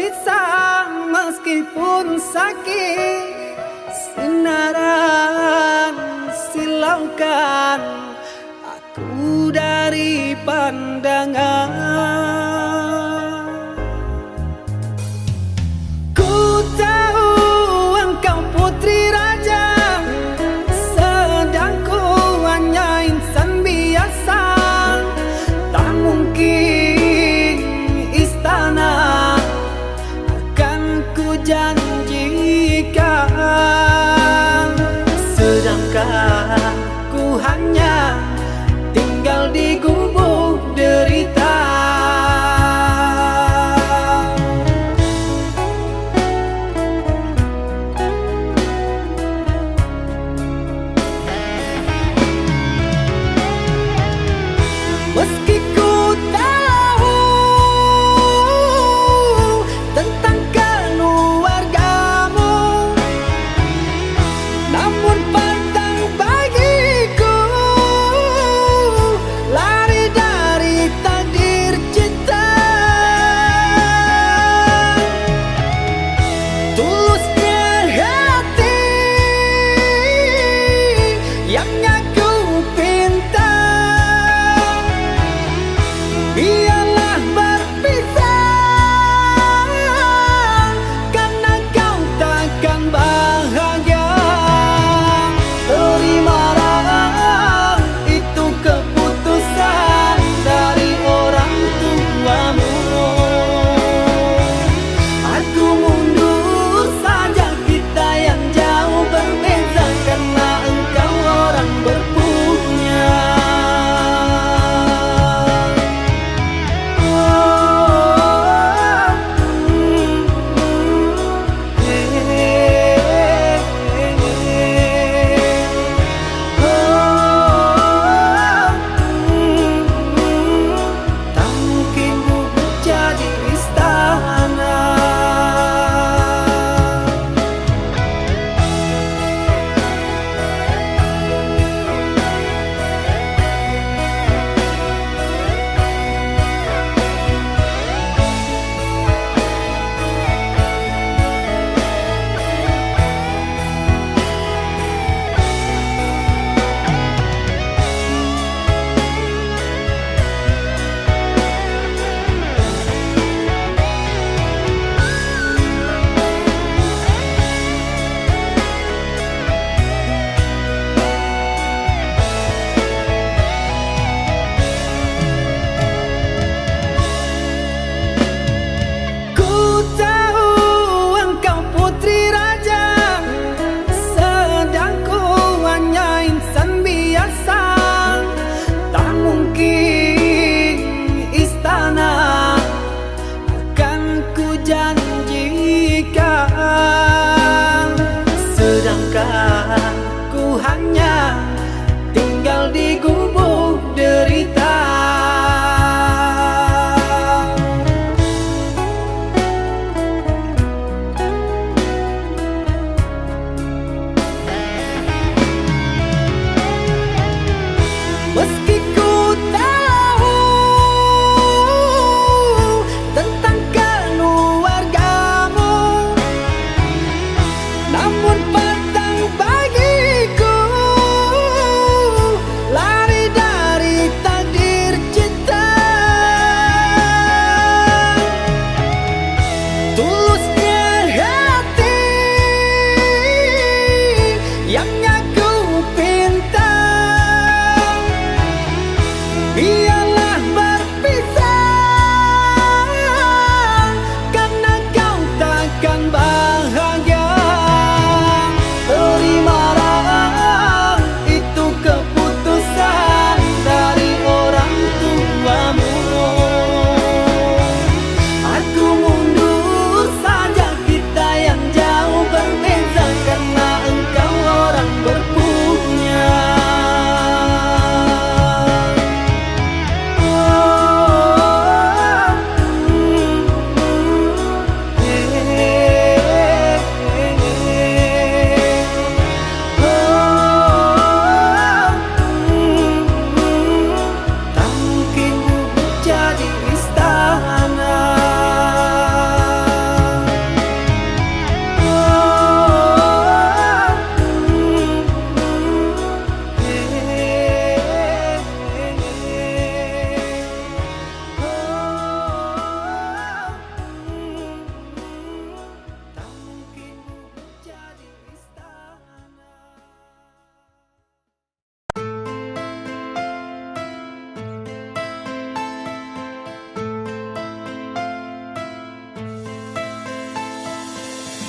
berpisah meskipun sakit, sinaran silaukan aku dari pandangan. Ku tahu engkau putri raja, sedang ku hanya insan biasa. Tak mungkin istana akan ku janjikan, sedangkan ku hanya tinggal di gubuk derita. Meski ku tahu tentang keluargamu, namun pantang bagiku lari dari takdir cinta. Tulusnya hati yang aku pinta, biarlah berpisah karena kau takkan bahagia. Terimalah itu keputusan dari orang tuamu. Aku mundur saja, kita yang jauh berbeza karena engkau orang berpunya. Tak mungkin bubuk jadi istana. Ku tahu engkau putri raja, sedang ku hanya insan biasa. Tak mungkin istana akan ku janjikan, sedangkan ku hanya tinggal di gubuk derita. Meski ku tahu tentang keluargamu, namun pantang bagiku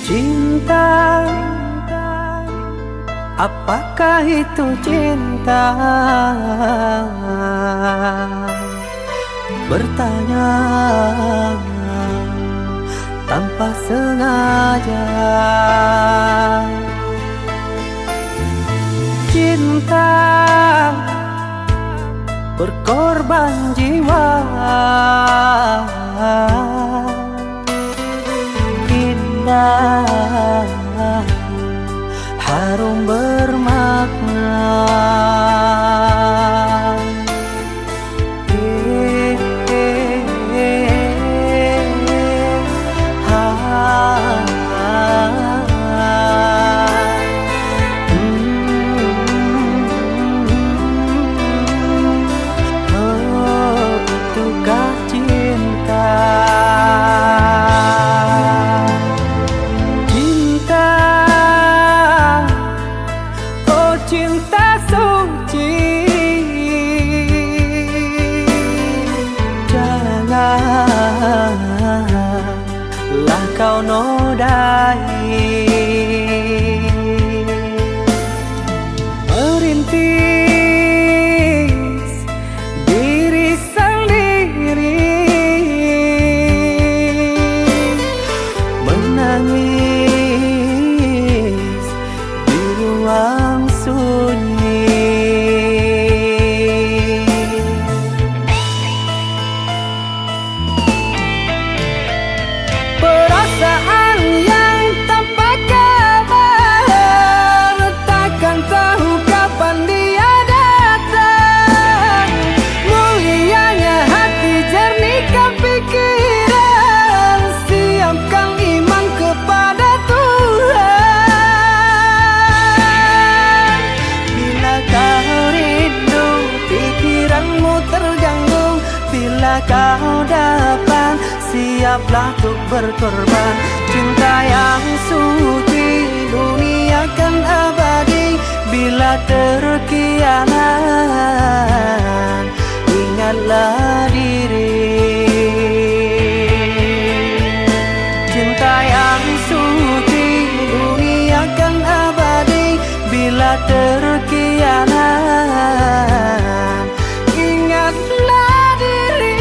Cinta, apakah itu cinta? Bertanya tanpa sengaja. Cinta berkorban jiwa, indah, harum bermakna. Itukah cinta? Cinta, oh cinta suci, janganlah kau nodai. Merintis diri sendiri, menangis di ruang sunyi. Perasaan yang tanpa kabar, takkan tahu kapan dia datang. Mulianya hati, jernihkan pikiran, siapkan iman kepada Tuhan. Bila kau rindu, pikiranmu terganggu, bila kau dapat, siaplah untuk berkorban. Cinta yang suci, dunia kan abadi. Bila terkianat, ingatlah diri. Cinta yang suci, dunia kan abadi. Bila terkianat, ingatlah diri.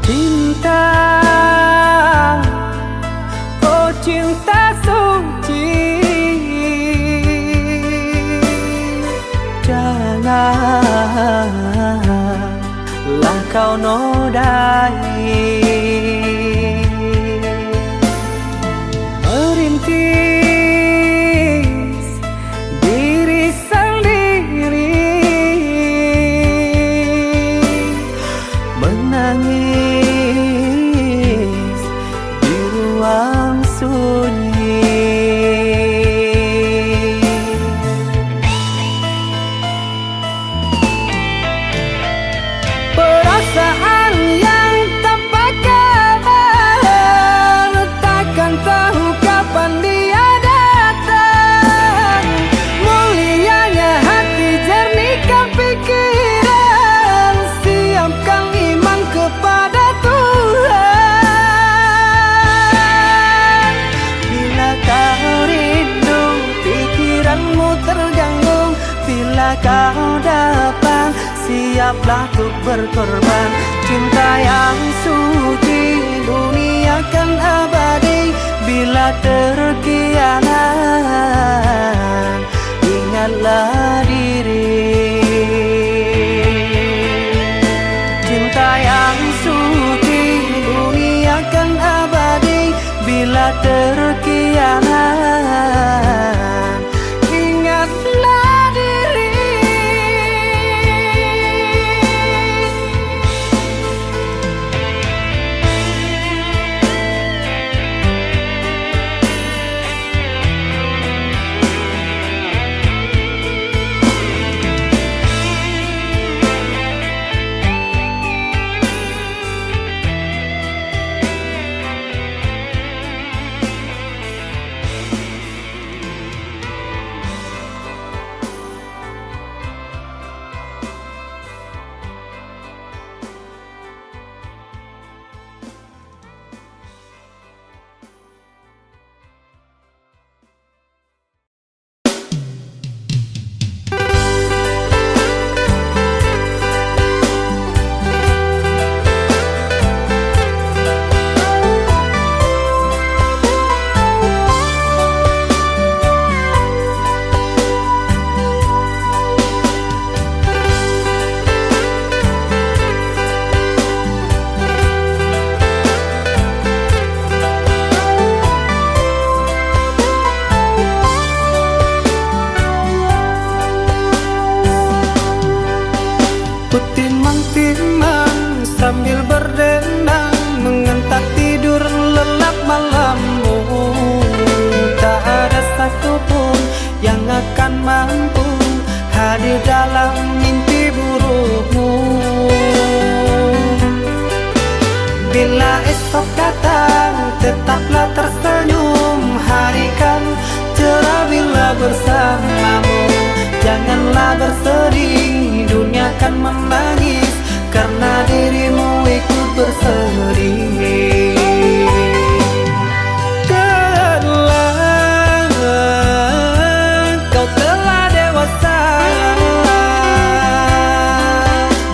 Cinta, oh cinta suci, janganlah kau nodai. Merintis diri sendiri, menangis di ruang sunyi. Perasaan yang tanpa kabar, takkan tahu kapan dia datang. Mulianya hati, jernihkan pikiran, siapkan iman kepada Tuhan. Bila kau rindu, pikiranmu terganggu, bila kau dapat, siaplah untuk berkorban. Cinta yang suci, dunia kan abadi. Bila terkianat, ingatlah diri. Cinta yang suci, dunia bila terkianat, ingatlah diri. Timang sambil berdendang, mengentak tidur lelap malammu. Tak ada satupun yang akan mampu hadir dalam mimpi burukmu. Bila esok datang, tetaplah tersenyum. Hari kan cerah bila bersamamu. Janganlah bersedih, dunia kan menangis karena dirimu ikut bersedih. Kau telah dewasa,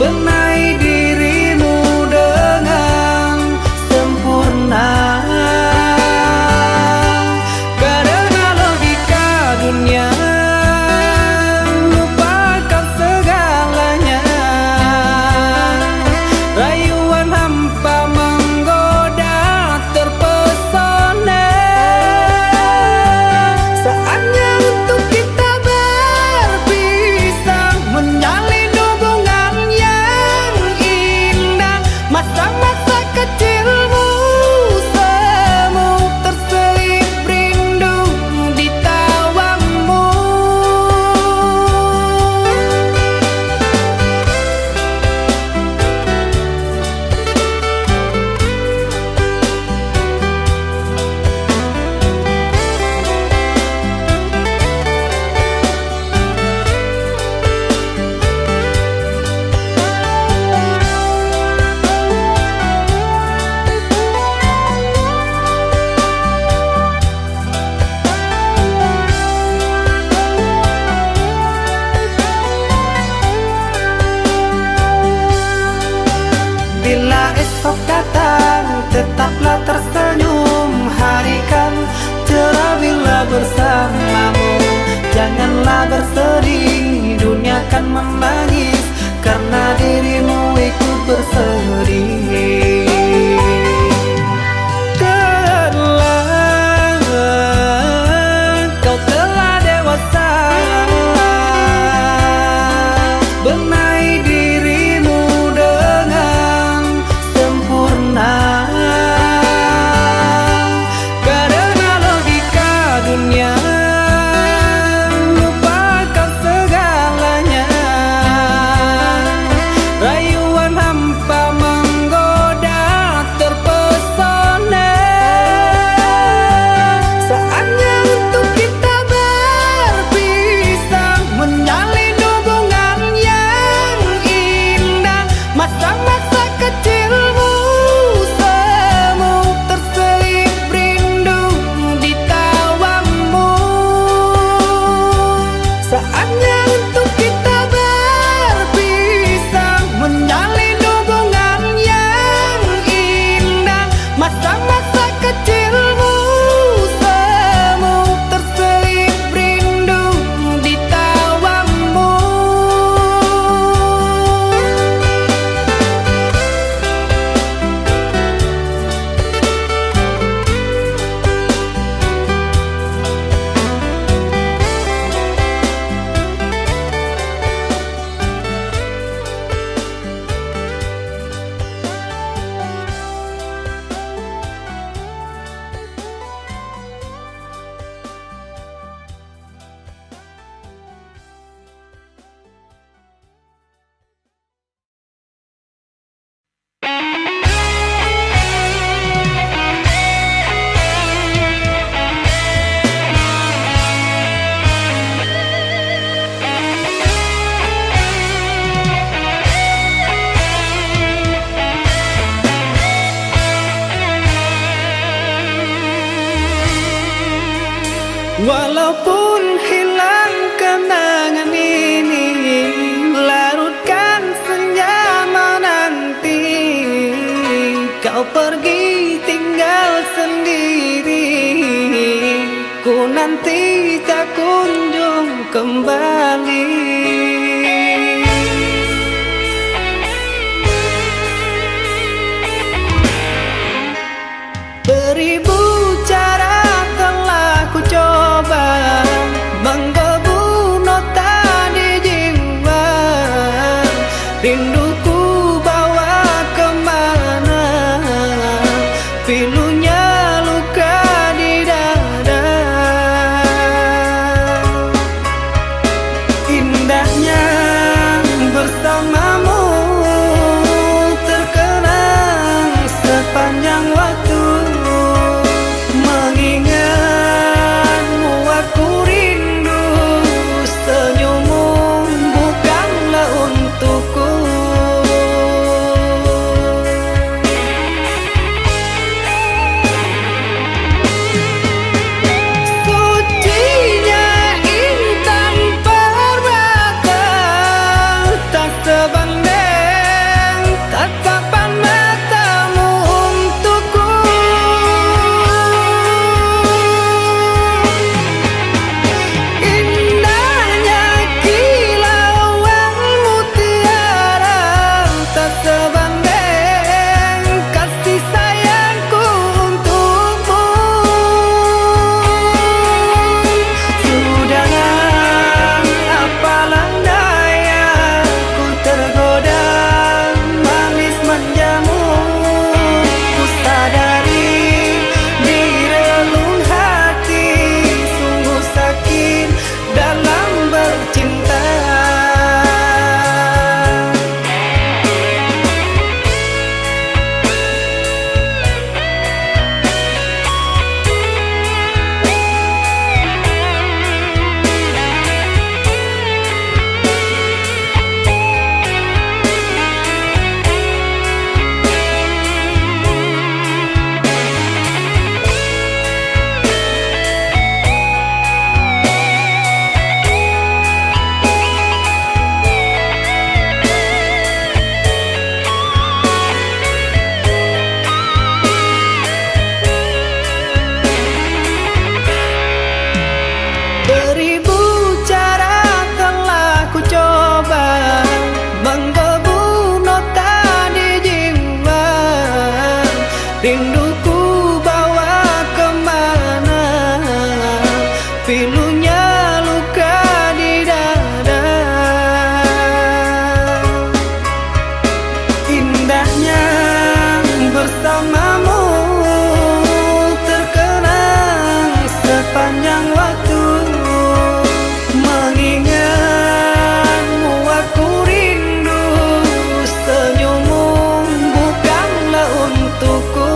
benahi dirimu dengan sempurna. Karena logika dunia rayuan hampa menggoda terpesona. Saatnya untuk kita berpisah, menjalin hubungan yang indah. Masa-masa kecilmu semu terselip rindu di tawamu. Bila esok datang, tetaplah tersenyum. Hari kan cerah bila bersamamu. Janganlah bersedih, dunia kan menangis karena dirimu ikut bersedih. Kau telah dewasa, benahi dirimu dengan sempurna. Karena logika dunia lupakan segalanya. Walaupun hilang kenangan ini, larutkan senja menanti. Kau pergi tinggal sendiri, ku nanti tak kunjung kembali. Beribu cara telah ku coba menggebu nota di jiwa. Rinduku bawa kemana, pilunya luka di dada. Indahnya bersamamu terkenang sepanjang waktu. Mengingatmu aku rindu, senyummu bukanlah untukku. Sucinya intan permata, tak sebanding tatapan matamu untukku. Indahnya kilauan mutiara, tak sebanding kasih sayangku untukmu. Sudahlah, apalah daya, ku tergoda manis manjamu. Ku sadari di relung hati sungguh sakit dalam bercinta. Beribu cara telah ku coba menggebu nota di jiwa. Rinduku bawa kemana, pilunya luka di dada. Indahnya bersamamu terkenang sepanjang waktu. Mengingatmu aku rindu, senyummu bukanlah untukku.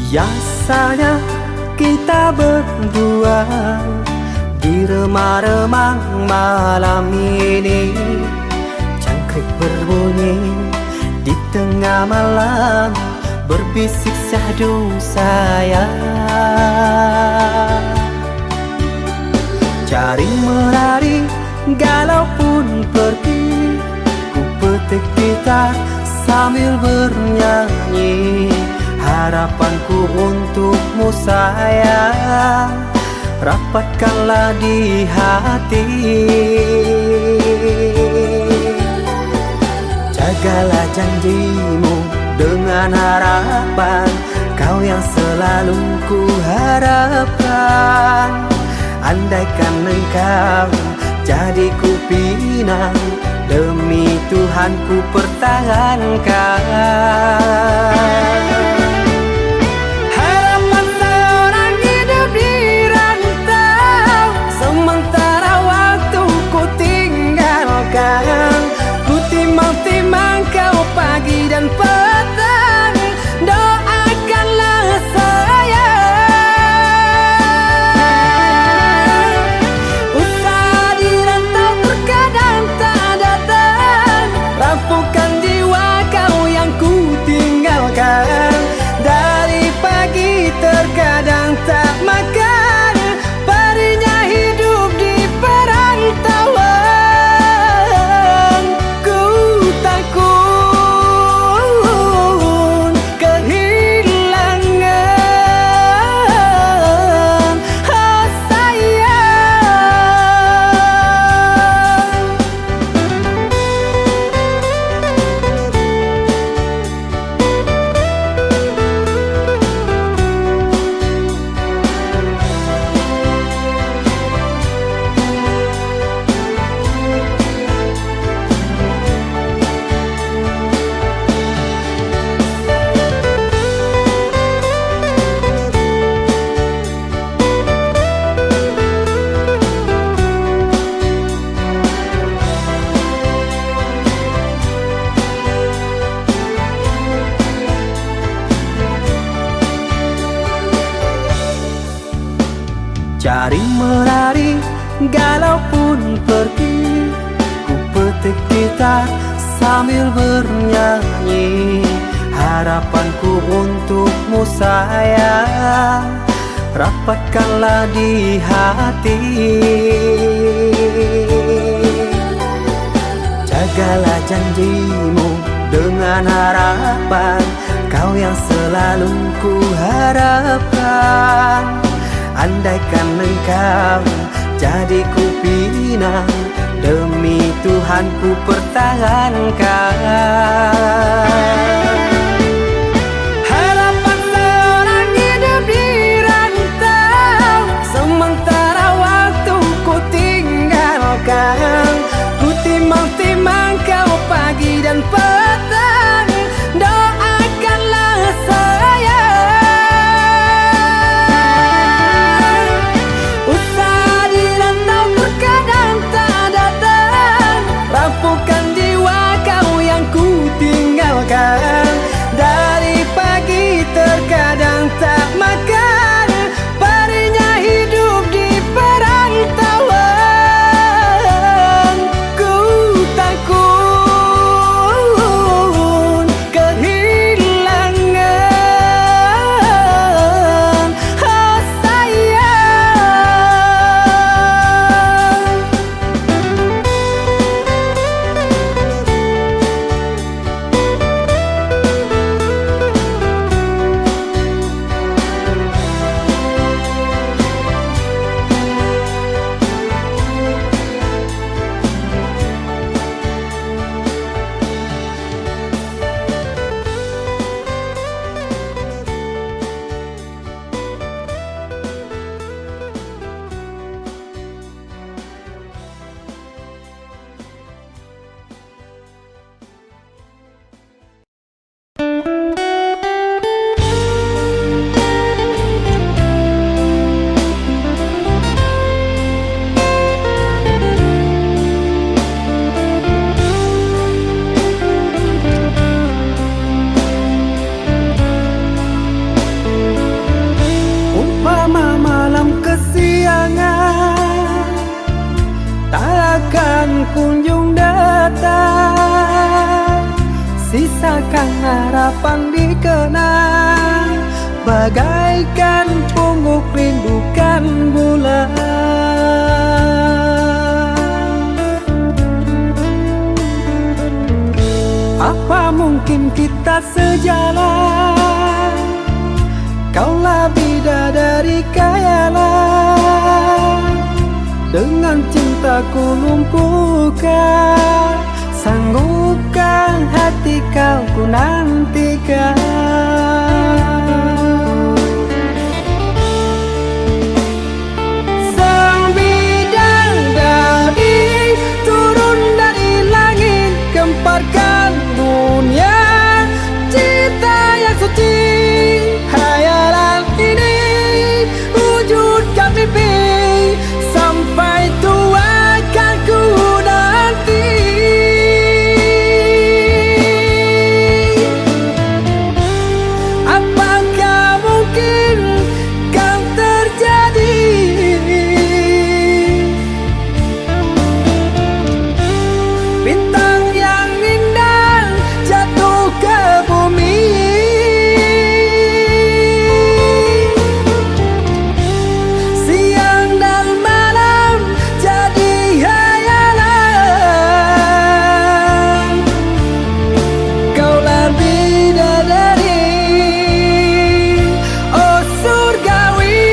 Biasanya kita berdua di remang-remang malam ini, jangkrik berbunyi di tengah malam, berbisik syahdu sayang. Cari menari galau pun pergi, ku petik gitar sambil bernyanyi. Harapanku untukmu sayang, rapatkanlah di hati. Jagalah janjimu dengan harapan, kau yang selalu ku harapkan. Andaikan engkau jadi ku pinang, demi Tuhan ku pertahankan. Harapan seorang hidup di rantau, sementara waktu ku tinggalkan. Ku timang-timang kau pagi dan petang, doakanlah sayang. Usaha di rantau terkadang tak datang, rapuhkan jiwa kau yang ku tinggalkan. Dari pagi terkadang tak makan, perihnya hidup di perantauan. Ku takut kehilangan, oh sayang. Cari menari galau pun pergi, ku petik gitar sambil bernyanyi. Harapanku untukmu sayang, rapatkanlah di hati. Jagalah janjimu dengan harapan, kau yang selalu ku harapkan. Andaikan engkau jadi ku pinang, demi Tuhan ku pertahankan. Harapan seorang hidup di rantau, sementara waktu ku tinggalkan. Ku timang-timang kau pagi dan petang, doakanlah sayang. Rapuhkan jiwa kau yang ku tinggalkan. Dari pagi terkadang tak makan, perihnya hidup di perantauan. Ku takut akan kunjung datang. Sisakan harapan dikenang, bagaikan pungguk rindukan bulan. Apa mungkin kita sejalan? Kaulah bidadari khayalan, dengan cintaku lumpuhkan. Sanggupkan hati kau ku nantikan. Sang bidadari turun dari langit, gemparkan dunia cinta yang suci. Hayalan ini wujudkan mimpi, sampai tua kan ku nanti. Apakah mungkin kan terjadi? Bintang yang indah jatuh ke bumi, siang dan malam jadi hayalan. Kaulah bidadari, oh surgawi,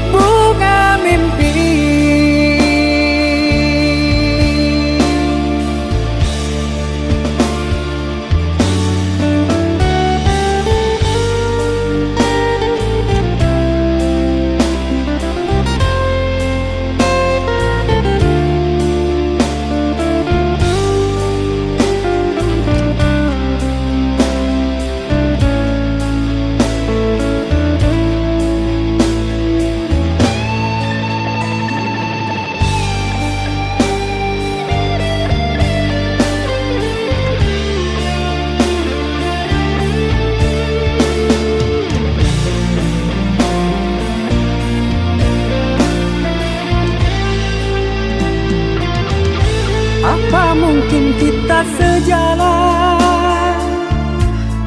bunga mimpi. Apa mungkin kita sejalan?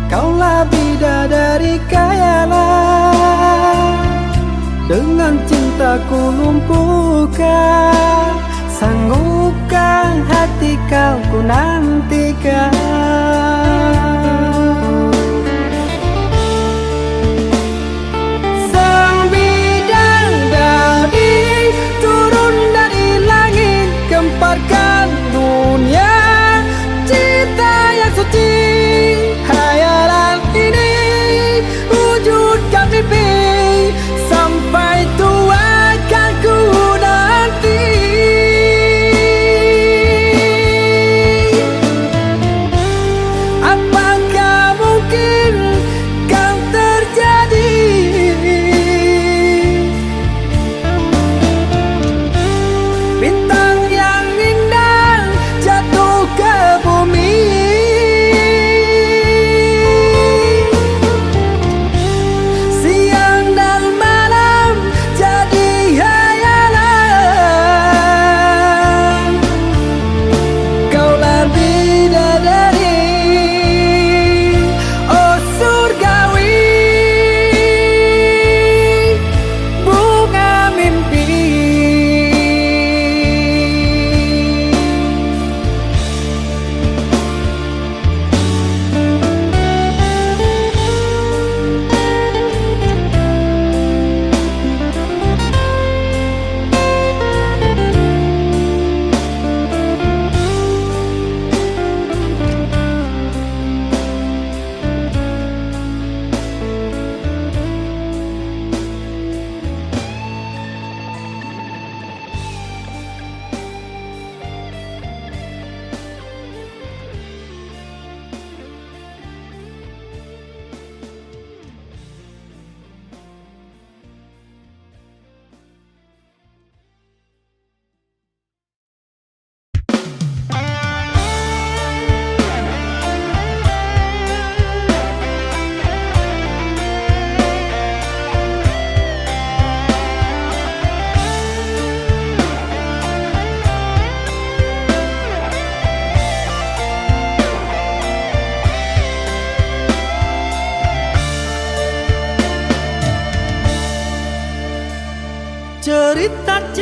Kaulah bidadari khayalan, dengan cintaku lumpuhkan. Sanggupkan hati kau ku nantikan. Sang bidadari turun dari langit, gemparkan dunia cinta yang suci. Hayalan ini wujudkan mimpi, sampai tua kan ku nanti.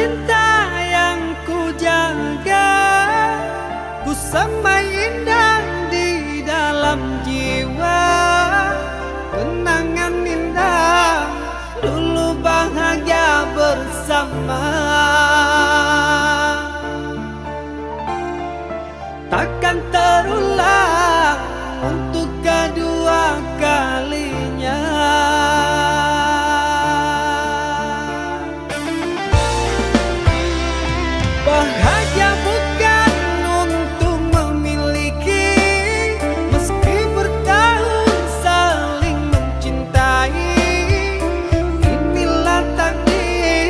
cinta yang ku jaga, ku semai indah di dalam jiwa. Kenangan indah dulu bahagia bersama, takkan terulang untuk kedua kalinya. Bahagia bukan untuk memiliki, meski bertahun saling mencintai. Inilah takdir,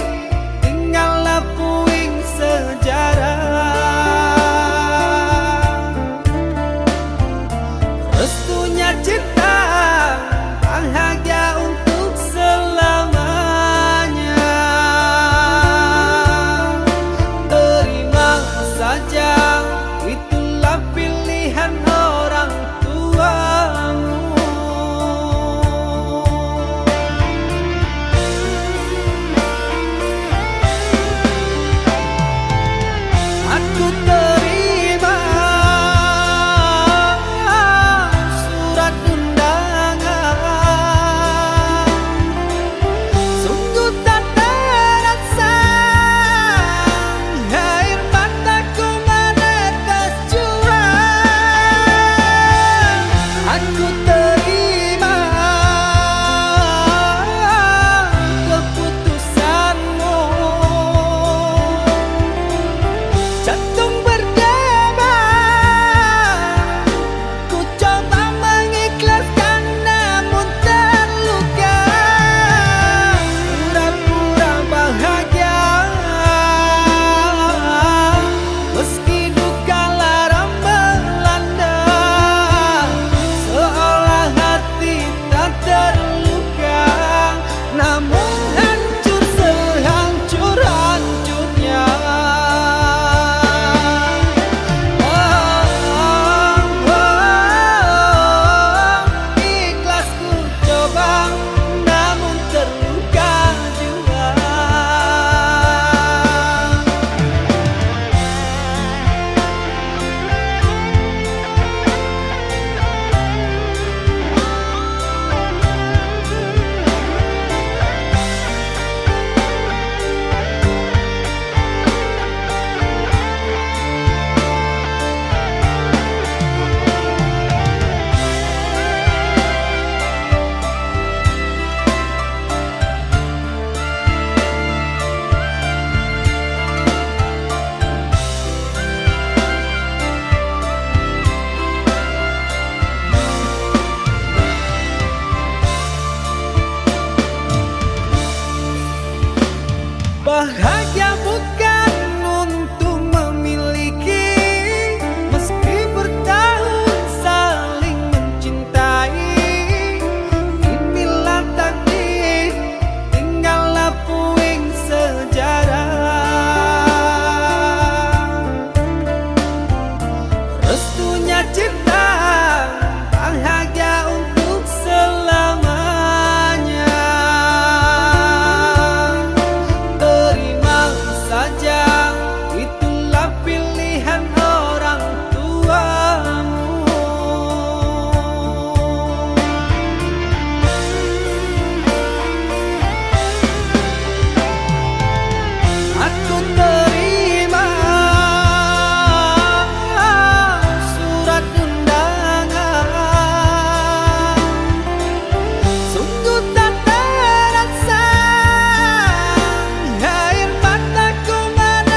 tinggallah puing sejarah. Restunya cinta, bahagia untuk selamanya. Terima saja, itulah pilihan orang tuamu. Aku terima surat undangan, sungguh tak terasa air mataku menetes curang. Aku terima keputusanmu, jantung berdebar, ku coba mengikhlaskan namun terluka. Pura-pura bahagia, meski duka lara melanda, seolah hati tak terluka, namun hancur sehancur-hancurnya. Ikhlas ku coba, namun terluka juga. Bahagia bukan untuk memiliki, meski bertahun saling mencintai. Inilah takdir, tinggallah puing sejarah. Restunya cinta, bahagia untuk selamanya. Terima saja, itulah pilihan orang tuamu. Aku terima surat undangan, sungguh tak terasa air mataku menetes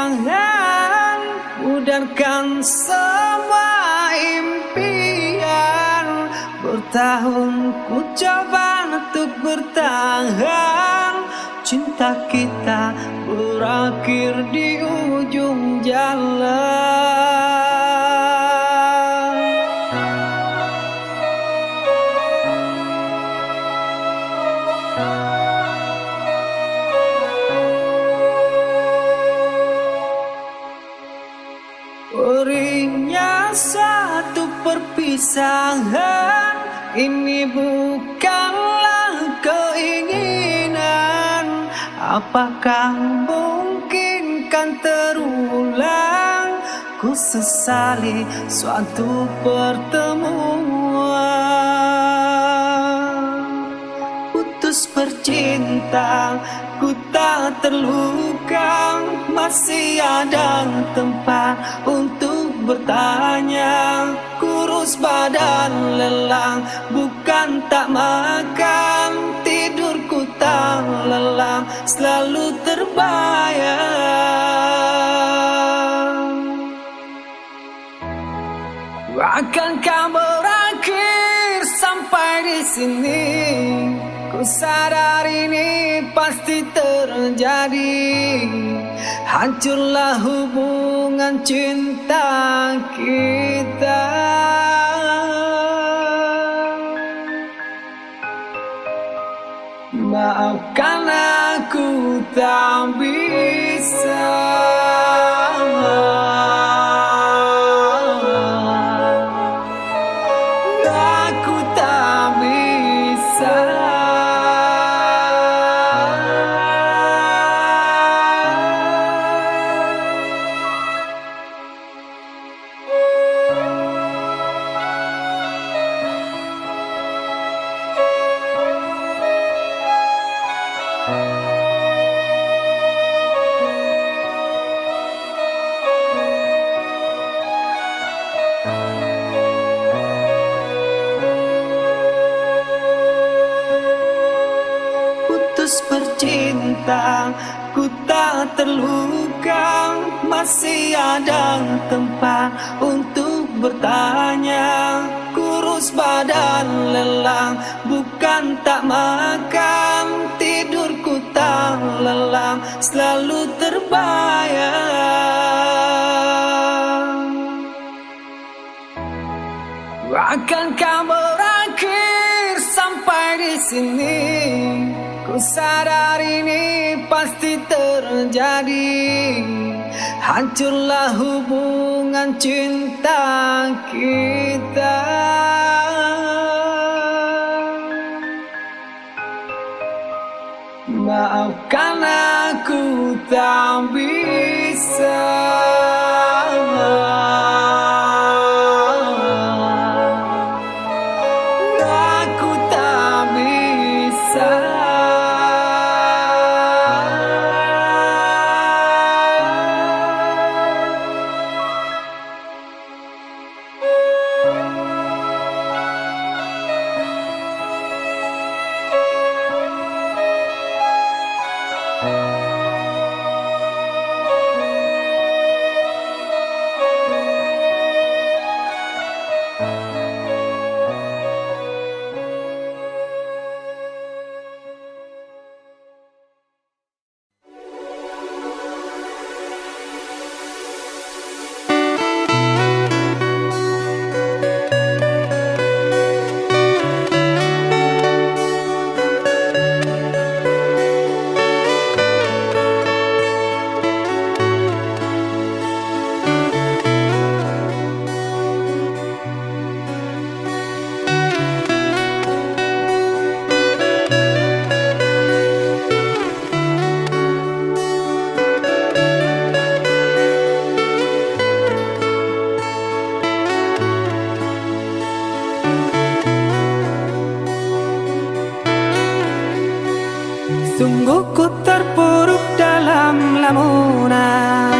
Tuhan, mudahkan semua impian. Bertahun ku coba untuk bertahan, cinta kita berakhir di ujung jalan. Perihnya satu perpisahan, ini bukanlah keinginan. Apakah mungkin kan terulang? Ku sesali suatu pertemuan. Putus bercinta, ku tak terluka. Masih ada tempat untuk bertanya. Kurus badan lelang, bukan tak makan. Tidurku tak lelam, selalu terbayang. Akankah berakhir sampai di sini? Ku sadar ini pasti terjadi. Hancurlah hubungan cinta kita. Maafkan aku tak bisa. Aku tak bisa. Putus bercinta, ku tak terluka. Masih ada tempat untuk bertanya. Kurus badan lelang, bukan tak makan. Tidurku tak lelam, selalu terbayang. Akankah berakhir sampai di sini? Ku sadar ini pasti terjadi. Hancurlah hubungan cinta kita. Maafkan aku tak bisa. Aku tak bisa. Sungguh ku terpuruk dalam lamunan,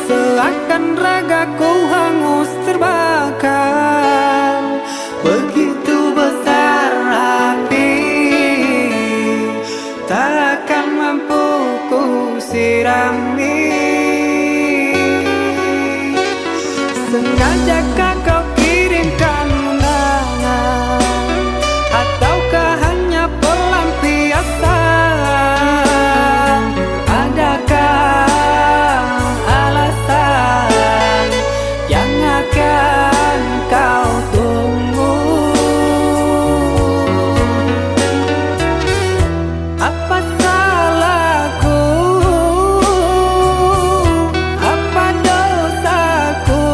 seakan ragaku hangus terbakar. Begitu besar hati, takkan mampu ku sirami. Sengajakah kau kirimkan undangan, ataukah hanya pelampiasan? Adakah alasan yang akan kau tunggu? Apa salahku? Apa dosaku?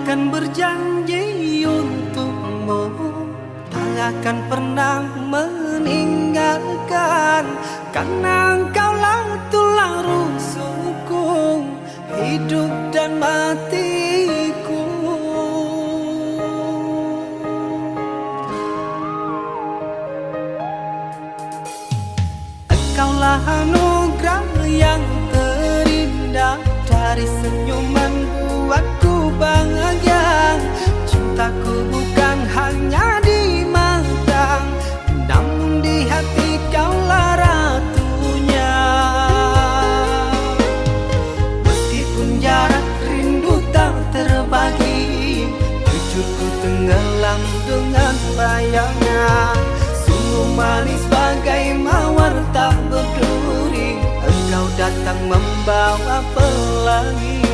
akan berjanji untukmu, tak akan pernah meninggalkan, karena engkaulah tulang rusukku, hidup dan matiku. Engkaulah anugerah yang terindah, dari senyuman buatku bahagia. Cintaku bukan hanya di mata, namun di hati kaulah ratunya. Meskipun jarak rindu tak terbagi, jujurku tenggelam dengan bayangnya. Sungguh manis bagai mawar tak berduri, engkau datang membawa pelangi.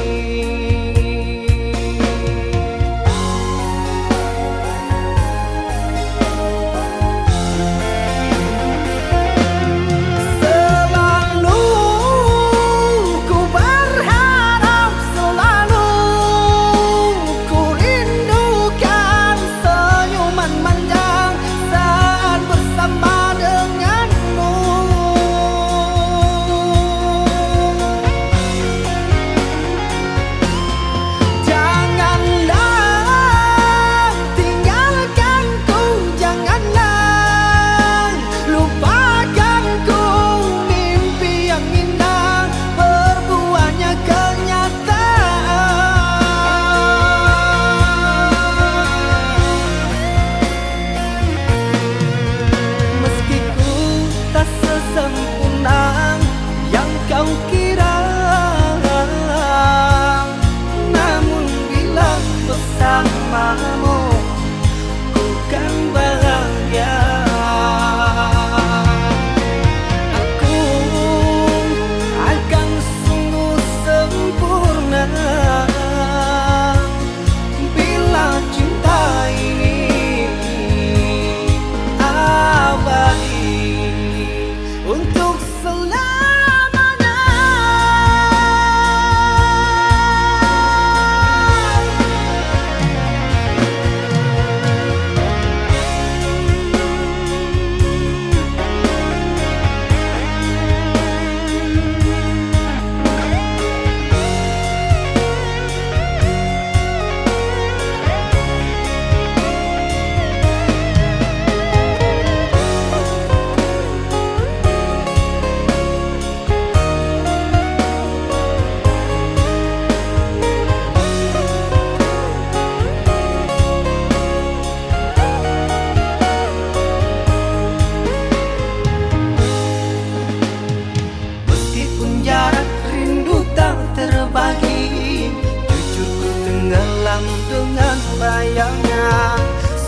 Jujurku tenggelam dengan bayangnya.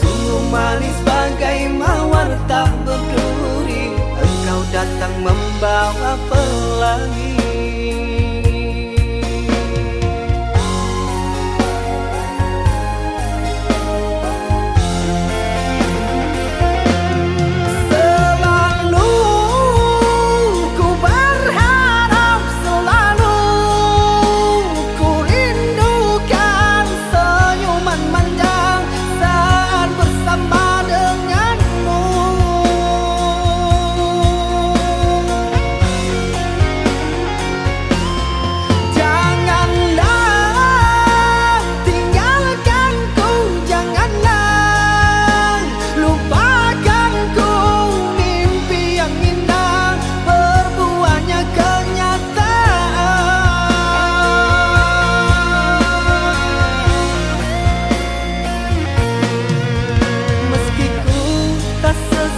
Sungguh manis bagai mawar tak berduri, engkau datang membawa pelangi.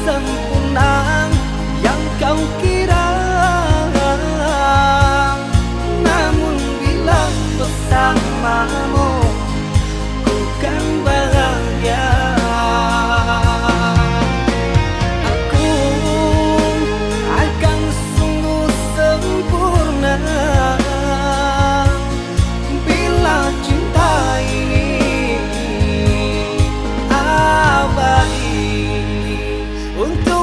Sempurna yang kau kira, namun bila bersamamu ku kan bahagia. Aku akan sungguh sempurna bila cinta ini abadi untuk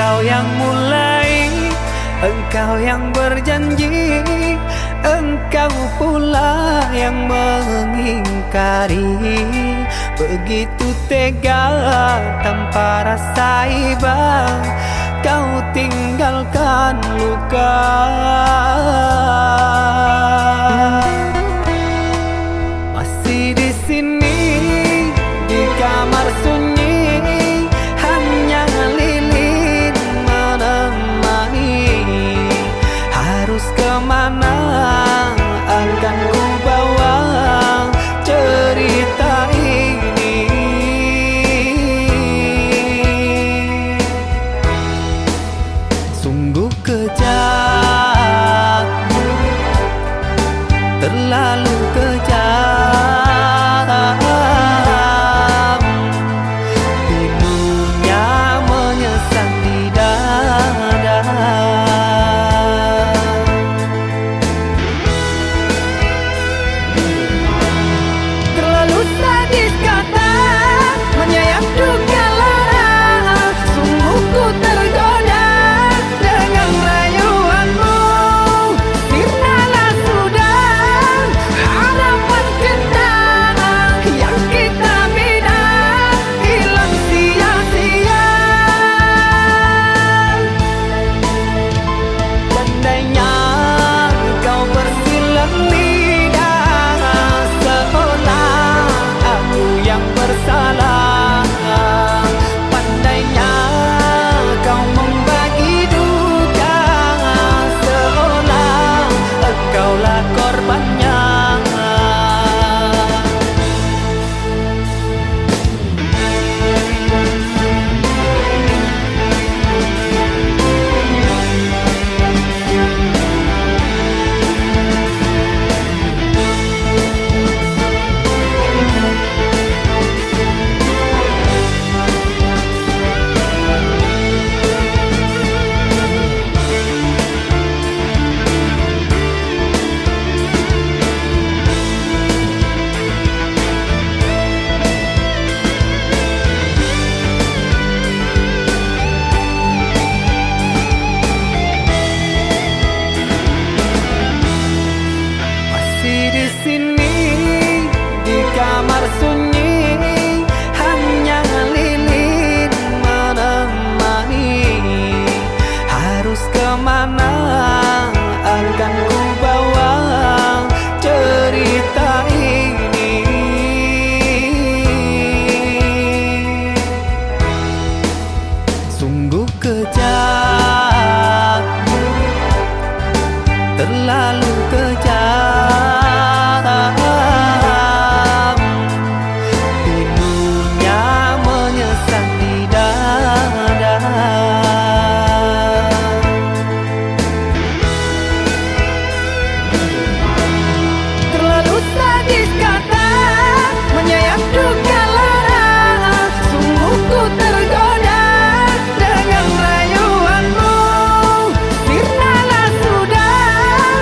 Engkau yang mulai, engkau yang berjanji, engkau pula yang mengingkari. Begitu tega tanpa rasa iba, kau tinggalkan luka. Masih di sini di kamar sunyi, hanya lilin menemani. Harus kemana akan ku bawa cerita ini? Sungguh kejam, terlalu kejam. Pilunya menyesat di dada. Terlalu sadis kata menyayat duka lara. Sungguh ku tergoda dengan rayuanmu. Sirnalah sudah harapan kita yang kita bina, hilang sia-sia. Andainya kau bersilang lidah, seolah aku yang bersalah. Pandainya kau membagi duka, seolah engkaulah korbannya. Masih di sini di kamar sunyi, hanya lilin menemani. Harus kemana akan ku bawa cerita ini? Sungguh kejam, terlalu kejam. Pilunya menyesat di dada. Terlalu sadis kata menyayat duka lara. Sungguh ku tergoda dengan rayuanmu. Sirnalah sudah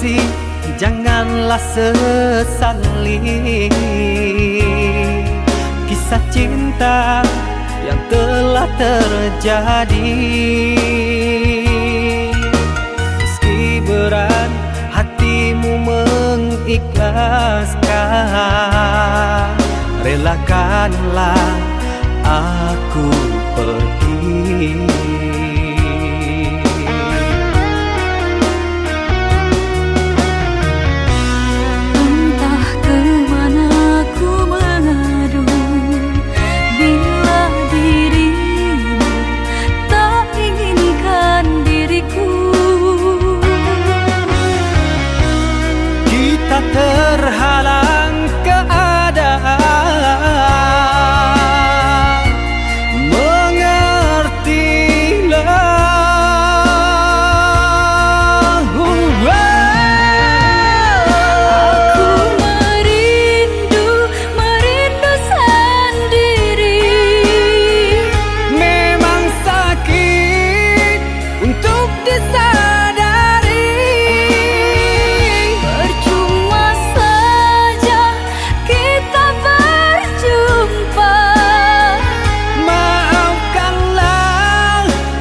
kasih, janganlah sesali kisah cinta yang telah terjadi. Meski berat hatimu mengikhlaskan, relakanlah aku pergi. Terhalang keadaan, mengertilah. Aku merindu sendiri. Memang sakit untuk disadari.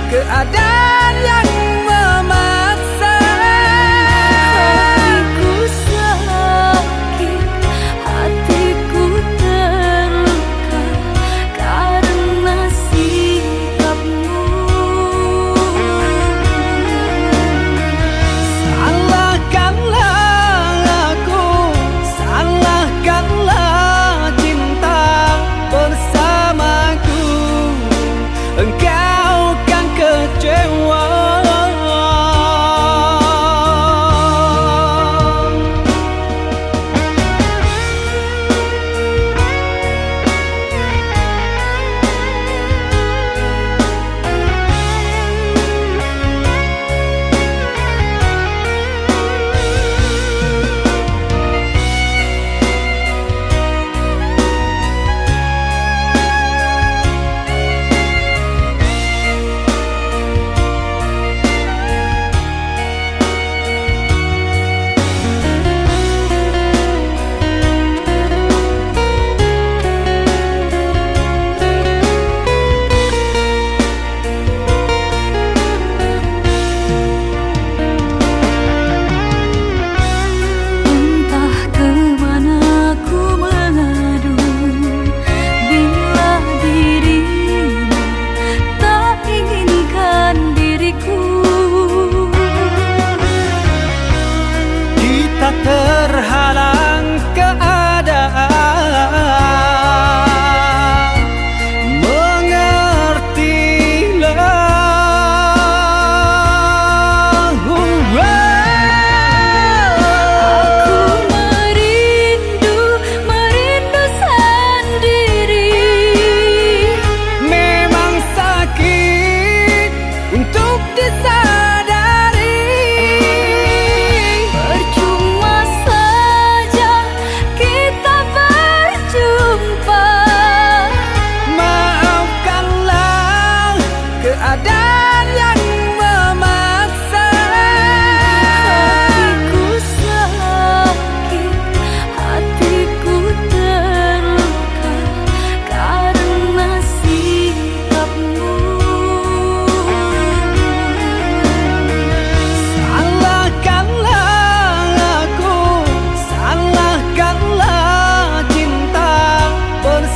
Keadaan yang memaksa. Hatiku sakit, hatiku terluka karena sikapmu. Salahkanlah aku, salahkanlah cinta bersamaku. Engkau kan kecewa. Terhalang keadaan, mengertilah. Aku merindu sendiri. Memang sakit untuk disadari. Keadaan yang memaksa. Hatiku sakit, hatiku terluka karena sikapmu. Salahkanlah aku, salahkanlah cinta bersamaku.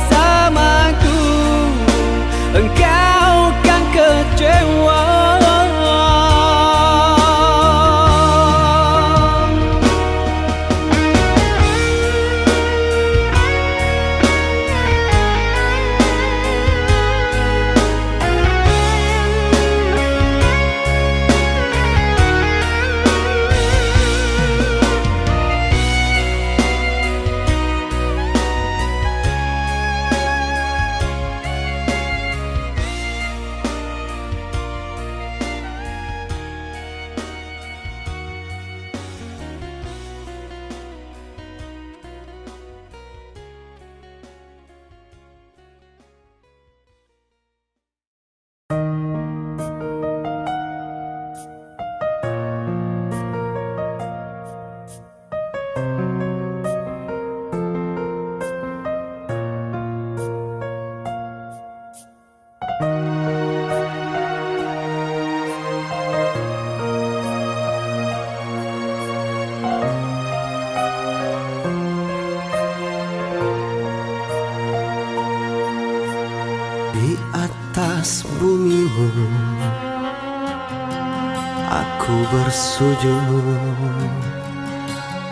Di atas bumimu aku bersujud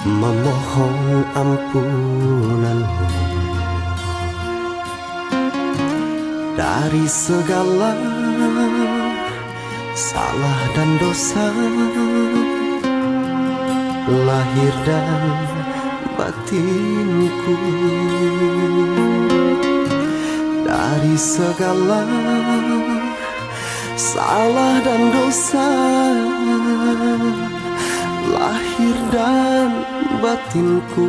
memohon ampunanmu dari segala salah dan dosa lahir dan batinku, dari segala salah dan dosa lahir dan batinku.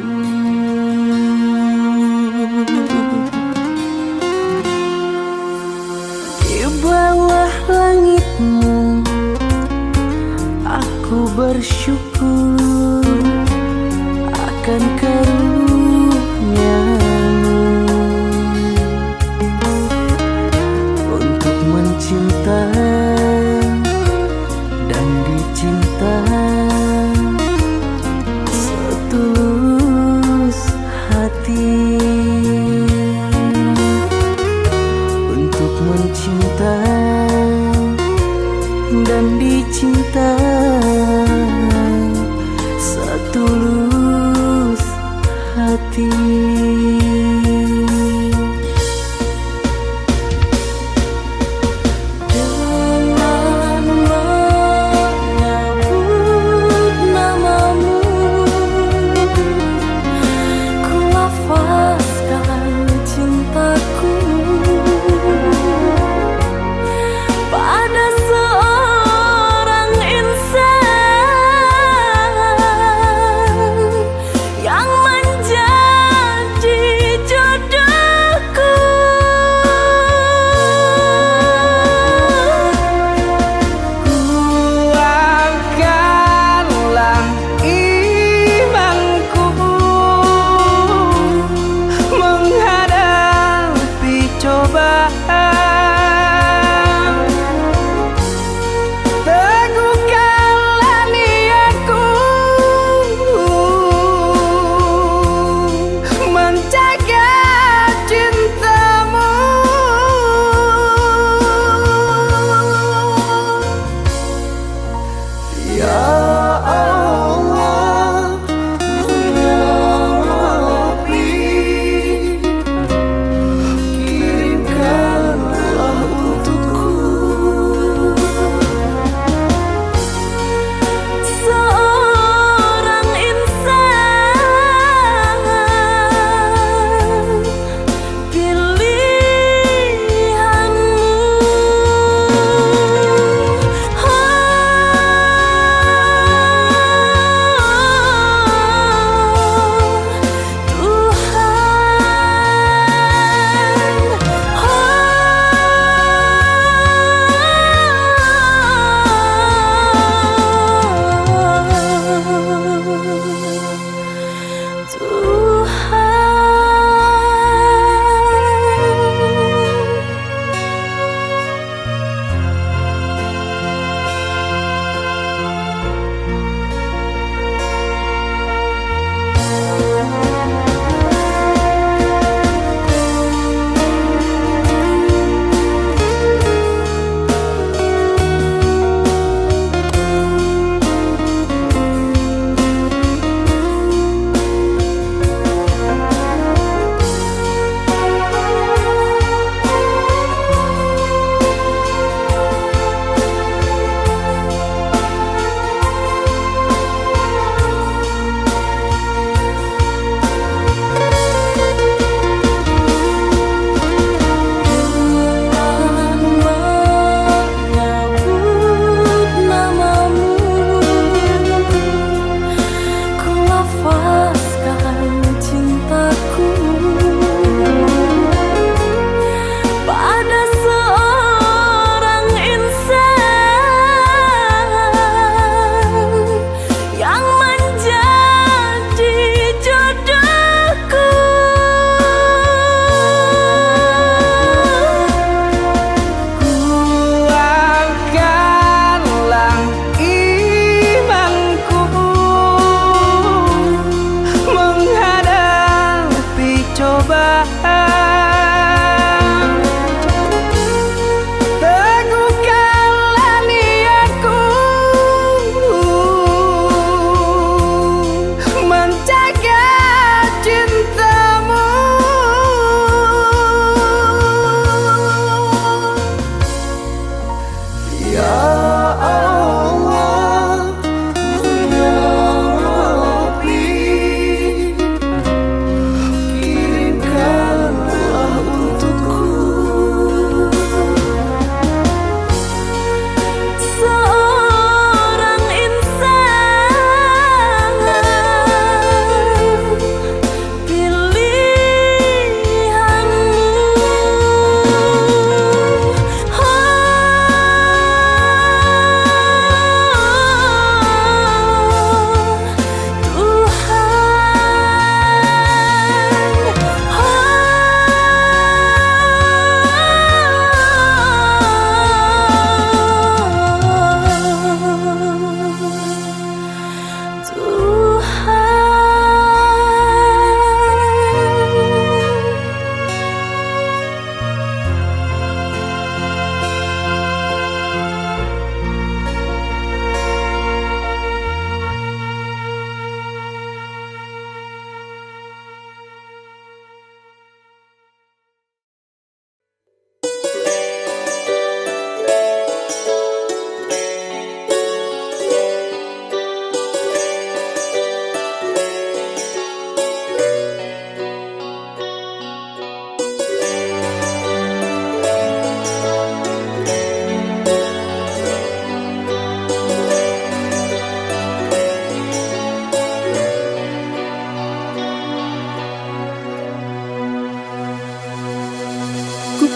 Di bawah langitmu aku bersyukur akan karunia-Mu untuk mencinta dan dicinta setulus hati, untuk mencinta dan dicinta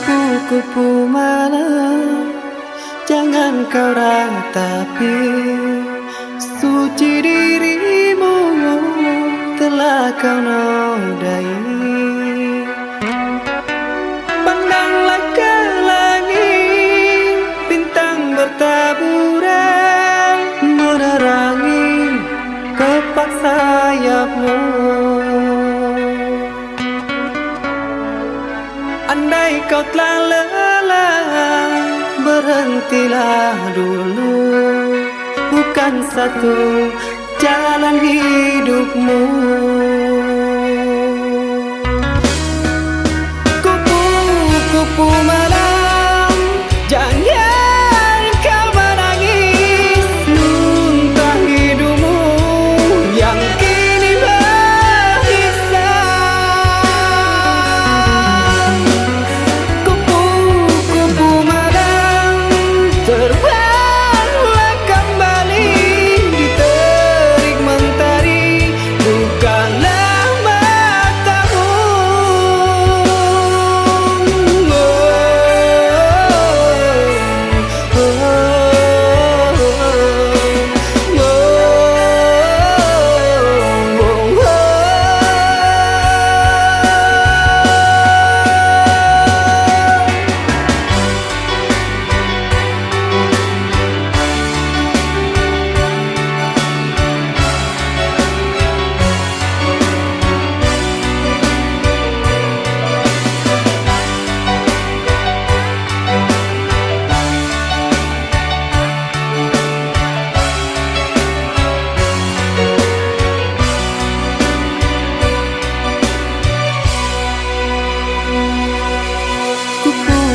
Kupu-kupu malam, jangan kau ratapi, suci dirimu telah kau nodai. Pandanglah ke langit, bintang bertaburan menerangi kepak sayapmu. Andai kau telah lelah, berhentilah dulu, bukan satu jalan hidupmu. Kupu-kupu malam, jangan kau menangis, muntah hidupmu yang kini berhisap. Kupu-kupu malam, terbanglah kembali di terik mentari, bukanlah matamu.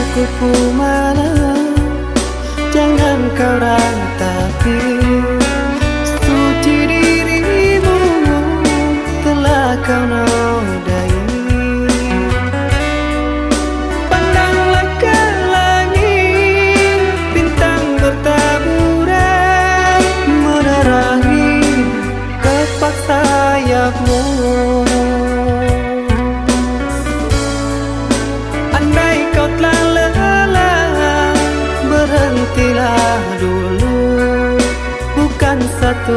Kupu malam, jangan kau ratapi, suci dirimu telah kau nodai. Pandanglah ke langit, bintang bertaburan menerangi kepak sayapmu. Andai kau telah lelah, berhentilah dulu, bukan satu